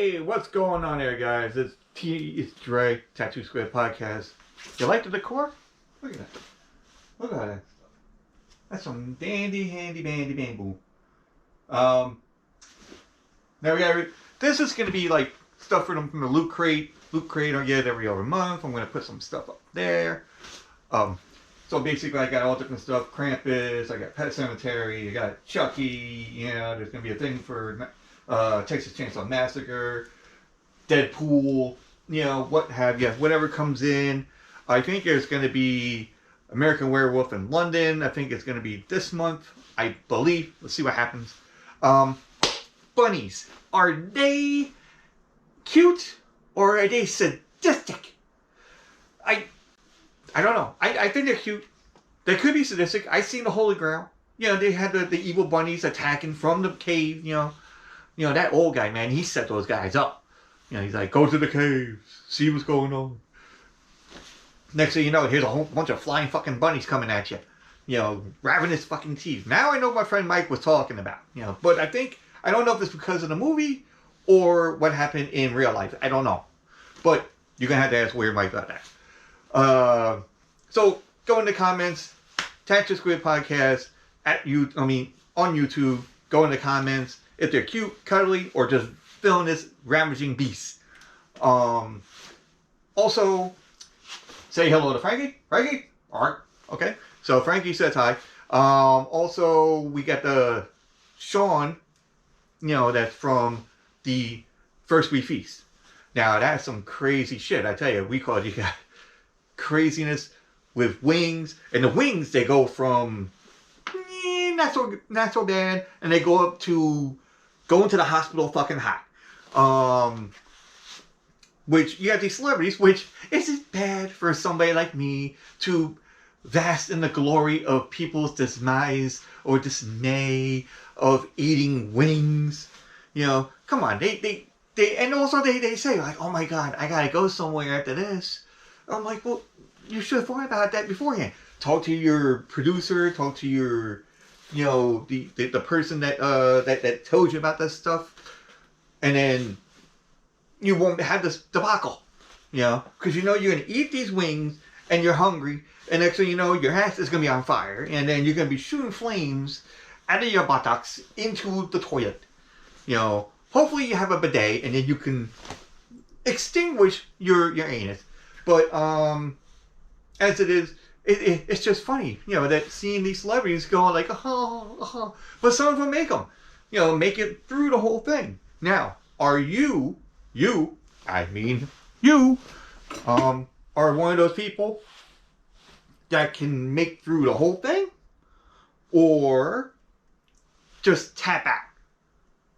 Hey, what's going on there, guys? It's Dre, Tattoo Square Podcast. You like the decor? Look at that. Look at that. That's some dandy, handy, bandy, bamboo. Now we got. This is gonna be like stuff from the Loot Crate. Loot Crate I get every other month. I'm gonna put some stuff up there. So basically, I got all different stuff. Krampus. I got Pet Cemetery. I got Chucky. You know, there's gonna be a thing for Texas Chainsaw Massacre, Deadpool. You know, what have you? Whatever comes in. I think there's gonna be American Werewolf in London. I think it's gonna be this month. I believe. Let's see what happens. Bunnies. Are they cute or are they sadistic? I don't know. I think they're cute. They could be sadistic. I've seen the Holy Grail. You know, they had the evil bunnies attacking from the cave. You know that old guy, man. He set those guys up. You know, he's like, go to the caves, see what's going on. Next thing you know, here's a whole bunch of flying fucking bunnies coming at you. You know, ravenous fucking teeth. Now I know what my friend Mike was talking about. You know, but I don't know if it's because of the movie or what happened in real life. I don't know. But you're gonna have to ask Weird Mike about that. So go in the comments, Tattoo Squid Podcast on YouTube. Go in the comments if they're cute, cuddly, or just villainous, ravaging beasts. Also, say hello to Frankie. Frankie, alright, okay. So Frankie says hi. Also, we got the Sean. You know, that's from the First We Feast. Now that's some crazy shit. I tell you, we call it. You got craziness with wings, and the wings they go from not so bad, and they go up to going to the hospital fucking hot. Which you have these celebrities, which isn't bad for somebody like me to bask in the glory of people's demise or dismay of eating wings. You know, come on, they and also they say like, oh my god, I gotta go somewhere after this. I'm like, well, you should have thought about that beforehand. Talk to your producer. Talk to your, you know, the person that told you about this stuff, and then you won't have this debacle. You know, because you know you're gonna eat these wings and you're hungry, and next thing you know, your ass is gonna be on fire, and then you're gonna be shooting flames out of your buttocks into the toilet. You know, hopefully you have a bidet, and then you can extinguish your anus. But as it is, it's just funny, you know, that seeing these celebrities going like, but some of them make it through the whole thing. Now, are you, are one of those people that can make through the whole thing, or just tap out?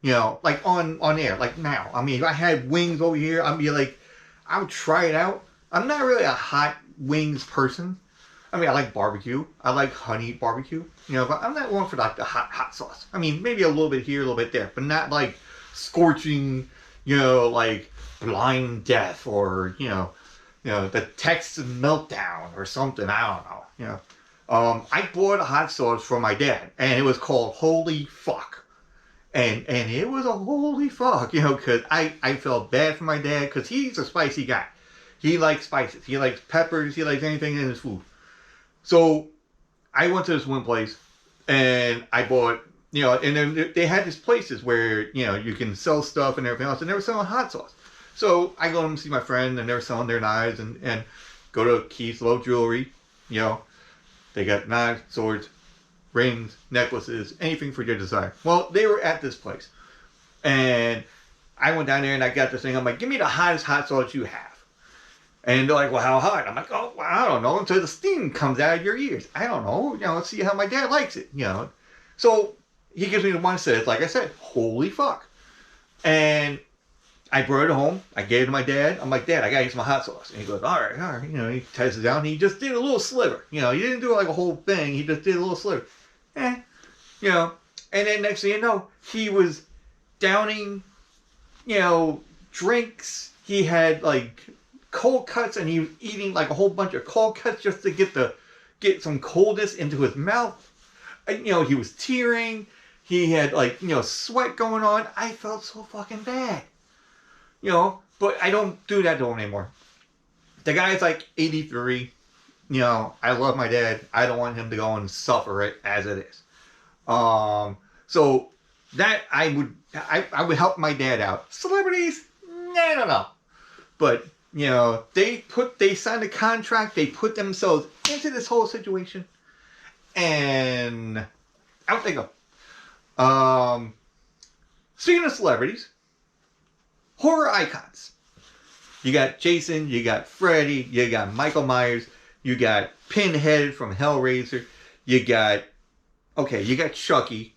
You know, like on air, like now. I mean, if I had wings over here, I'd be like, I would try it out. I'm not really a hot wings person. I mean, I like barbecue. I like honey barbecue. You know, but I'm not one for like the hot sauce. I mean, maybe a little bit here, a little bit there, but not like scorching, you know, like blind death or, you know, the Texas meltdown or something. I don't know. You know, I bought a hot sauce from my dad, and it was called Holy Fuck. And it was a holy fuck, you know, because I felt bad for my dad, because he's a spicy guy. He likes spices. He likes peppers. He likes anything in his food. So I went to this one place, and I bought, you know, and then they had these places where, you know, you can sell stuff and everything else, and they were selling hot sauce. So I go to see my friend, and they were selling their knives, and go to Keith's Low Jewelry. You know, they got knives, swords, rings, necklaces, anything for your desire. Well, they were at this place, and I went down there and I got this thing. I'm like, give me the hottest hot sauce you have. And they're like, well, how hot? I'm like, oh, well, I don't know, until the steam comes out of your ears. I don't know, you know, let's see how my dad likes it, you know. So he gives me the one that says, like I said, holy fuck. And I brought it home. I gave it to my dad. I'm like, Dad, I gotta use my hot sauce. And he goes, all right. You know, he tests it down. And he just did a little sliver. You know, he didn't do like a whole thing. He just did a little sliver. You know. And then next thing you know, he was downing, you know, drinks. He had like cold cuts, and he was eating like a whole bunch of cold cuts just to get some coldness into his mouth. And, you know, he was tearing. He had like, you know, sweat going on. I felt so fucking bad. You know, but I don't do that to him anymore. The guy's like 83. You know, I love my dad. I don't want him to go and suffer it as it is. So that I would help my dad out. Celebrities, I don't know. But, you know, they signed a contract, they put themselves into this whole situation, and out they go. Speaking of celebrities, horror icons. You got Jason, you got Freddy, you got Michael Myers, you got Pinhead from Hellraiser, you got Chucky.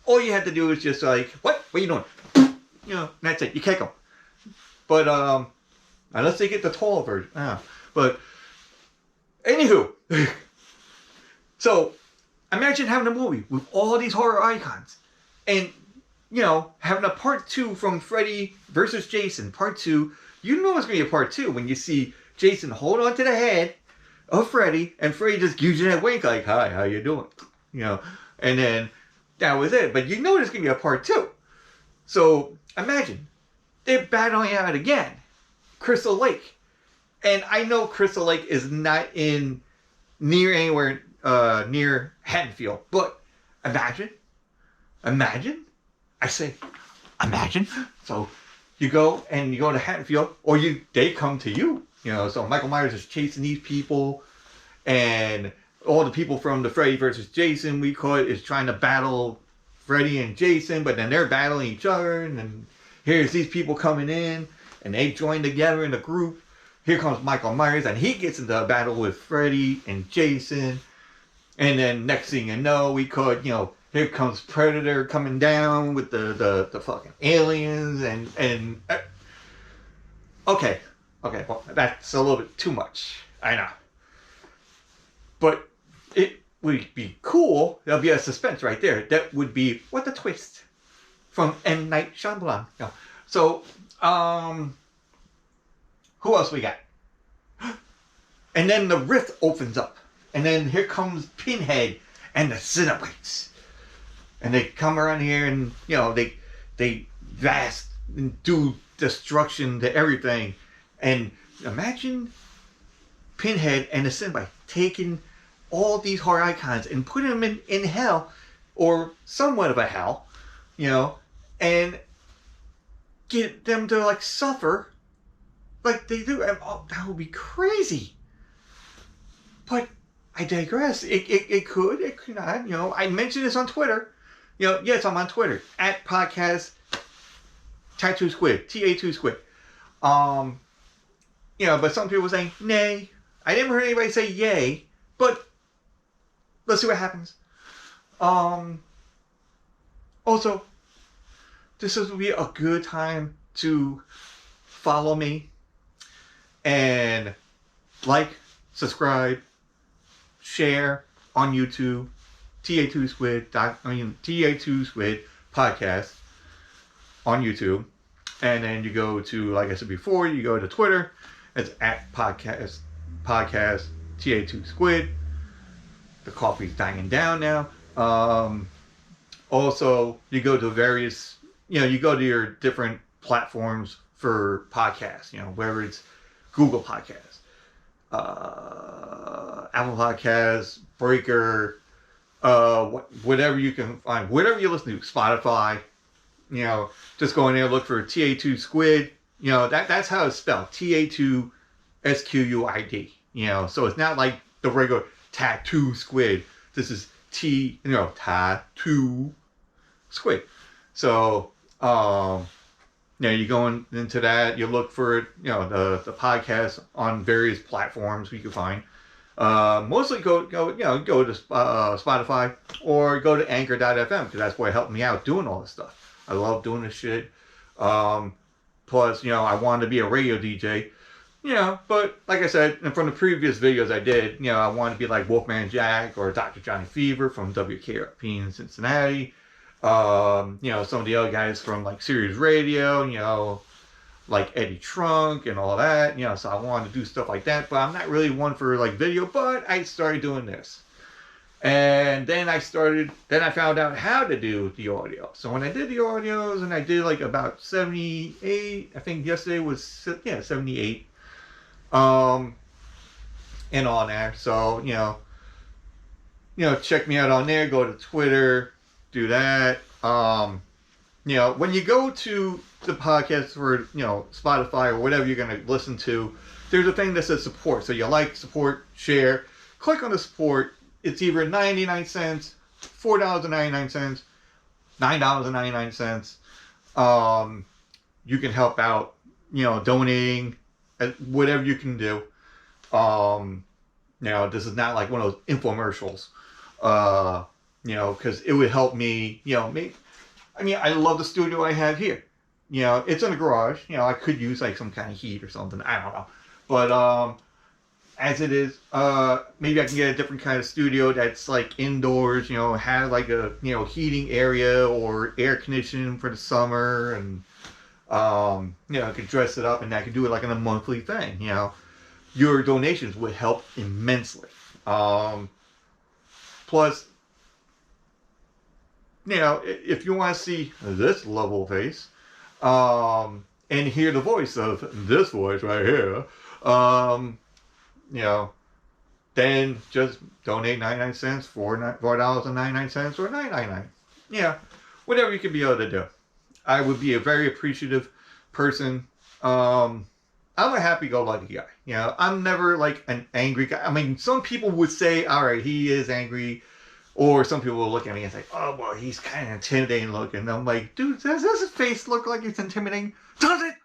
All you have to do is just like, what are you doing? You know, that's it. You kick them. But, unless they get the tall version. But, anywho. So, imagine having a movie with all these horror icons. And, you know, having a part 2 from Freddy versus Jason. Part 2. You know it's going to be a part 2 when you see Jason hold on to the head of Freddy. And Freddy just gives you that wink like, hi, how you doing? You know, and then that was it. But you know there's going to be a part 2. So, imagine. They're battling out again. Crystal Lake. And I know Crystal Lake is not near anywhere near Haddonfield. But imagine. I say, imagine. So you go to Haddonfield, or they come to you. You know, so Michael Myers is chasing these people, and all the people from the Freddy versus Jason we call it is trying to battle Freddy and Jason, but then they're battling each other, and then here's these people coming in, and they join together in a group. Here comes Michael Myers, and he gets into a battle with Freddy and Jason. And then next thing you know, here comes Predator coming down with the fucking aliens and okay, well, that's a little bit too much. I know. But it would be cool. There'll be a suspense right there. That would be, what the twist? From M. Night Shyamalan. No. So, who else we got? And then the rift opens up. And then here comes Pinhead and the Cenobites. And they come around here and, you know, they vast and do destruction to everything. And imagine Pinhead and the Cenobite taking all these horror icons and putting them in hell, or somewhat of a hell, you know, and get them to like suffer like they do. And, oh, that would be crazy. But I digress. It could not. You know, I mentioned this on Twitter. You know, yes, I'm on Twitter at podcast Tattoo Squid, TA2 Squid. You know, but some people were saying nay. I never heard anybody say yay. But let's see what happens. Also, this would be a good time to follow me and like, subscribe, share on YouTube, TA2 Squid podcast on YouTube. And then you go to, like I said before, you go to Twitter. It's at podcast TA2 Squid. The coffee's dying down now. Also, you go to various, you go to your different platforms for podcasts, whether it's Google Podcasts, Apple Podcasts, Breaker, whatever you can find, whatever you listen to, Spotify, just go in there, look for TA2 Squid. That's how it's spelled, TA2 SQUID. So it's not like the regular Tattoo Squid. This is Tattoo Squid. So, you go into that, you look for it, the podcast on various platforms we can find. Mostly go to Spotify or go to Anchor.fm, because that's what helped me out doing all this stuff. I love doing this shit. Plus, I wanted to be a radio DJ. But like I said, and from the previous videos I did, I wanted to be like Wolfman Jack or Dr. Johnny Fever from WKRP in Cincinnati. Some of the other guys from like Sirius Radio, like Eddie Trunk and all that, so I wanted to do stuff like that, but I'm not really one for like video, but I started doing this. And then I found out how to do the audio. So when I did the audios, and I did like about 78, I think yesterday was, 78, and on there. So, check me out on there, go to Twitter, do that. When you go to the podcast for, Spotify or whatever you're going to listen to, there's a thing that says support. So you like, support, share. Click on the support. It's either 99 cents, $4.99, $9.99. You can help out, donating, whatever you can do. This is not like one of those infomercials, because it would help me, I love the studio I have here. It's in the garage. I could use like some kind of heat or something. I don't know. But, as it is, maybe I can get a different kind of studio that's like indoors, have like a, heating area or air conditioning for the summer, and, I could dress it up, and I could do it like on a monthly thing, Your donations would help immensely. Plus, if you want to see this lovely face, and hear the voice of this voice right here, then just donate 99 cents, $4.99, or $9.99. Whatever you can be able to do. I would be a very appreciative person. I'm a happy-go-lucky guy. I'm never like an angry guy. Some people would say, all right, he is angry. Or some people will look at me and say, oh, well, he's kind of intimidating looking. And I'm like, dude, does his face look like it's intimidating? Does it?